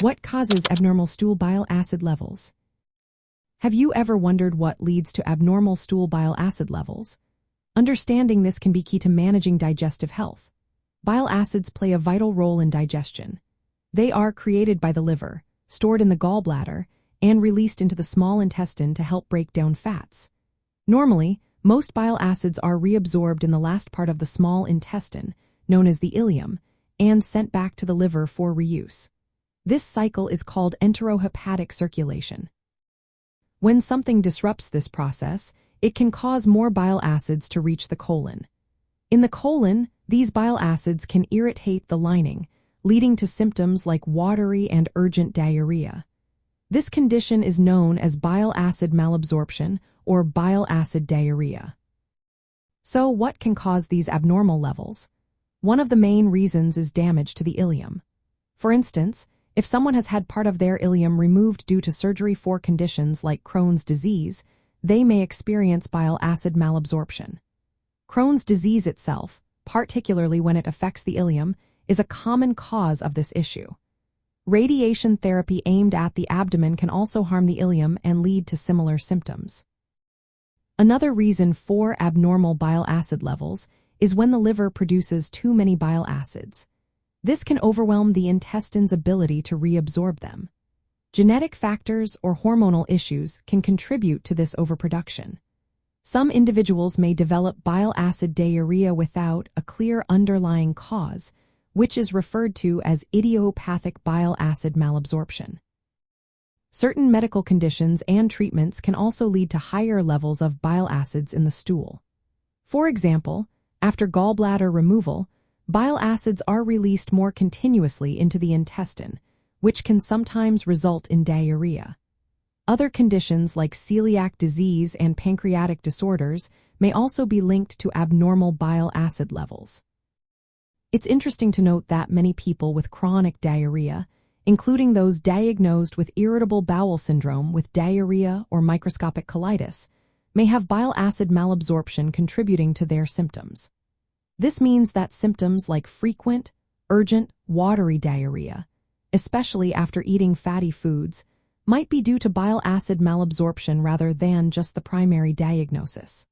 What causes abnormal stool bile acid levels? Have you ever wondered what leads to abnormal stool bile acid levels? Understanding this can be key to managing digestive health. Bile acids play a vital role in digestion. They are created by the liver, stored in the gallbladder, and released into the small intestine to help break down fats. Normally, most bile acids are reabsorbed in the last part of the small intestine, known as the ileum, and sent back to the liver for reuse. This cycle is called enterohepatic circulation. When something disrupts this process, it can cause more bile acids to reach the colon. In the colon, these bile acids can irritate the lining, leading to symptoms like watery and urgent diarrhea. This condition is known as bile acid malabsorption or bile acid diarrhea. So, what can cause these abnormal levels? One of the main reasons is damage to the ileum. For instance, if someone has had part of their ileum removed due to surgery for conditions like Crohn's disease, they may experience bile acid malabsorption. Crohn's disease itself, particularly when it affects the ileum, is a common cause of this issue. Radiation therapy aimed at the abdomen can also harm the ileum and lead to similar symptoms. Another reason for abnormal bile acid levels is when the liver produces too many bile acids. This can overwhelm the intestine's ability to reabsorb them. Genetic factors or hormonal issues can contribute to this overproduction. Some individuals may develop bile acid diarrhea without a clear underlying cause, which is referred to as idiopathic bile acid malabsorption. Certain medical conditions and treatments can also lead to higher levels of bile acids in the stool. For example, after gallbladder removal, bile acids are released more continuously into the intestine, which can sometimes result in diarrhea. Other conditions like celiac disease and pancreatic disorders may also be linked to abnormal bile acid levels. It's interesting to note that many people with chronic diarrhea, including those diagnosed with irritable bowel syndrome with diarrhea or microscopic colitis, may have bile acid malabsorption contributing to their symptoms. This means that symptoms like frequent, urgent, watery diarrhea, especially after eating fatty foods, might be due to bile acid malabsorption rather than just the primary diagnosis.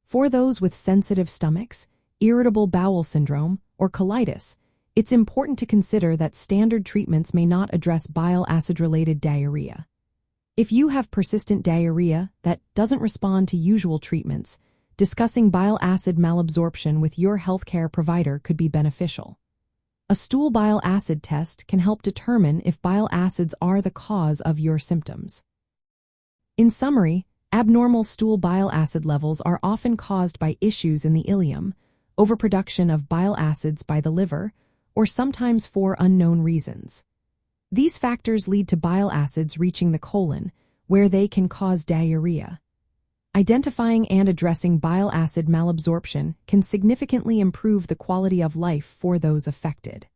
For those with sensitive stomachs, irritable bowel syndrome, or colitis, it's important to consider that standard treatments may not address bile acid-related diarrhea. If you have persistent diarrhea that doesn't respond to usual treatments, discussing bile acid malabsorption with your healthcare provider could be beneficial. A stool bile acid test can help determine if bile acids are the cause of your symptoms. In summary, abnormal stool bile acid levels are often caused by issues in the ileum, overproduction of bile acids by the liver, or sometimes for unknown reasons. These factors lead to bile acids reaching the colon, where they can cause diarrhea. Identifying and addressing bile acid malabsorption can significantly improve the quality of life for those affected.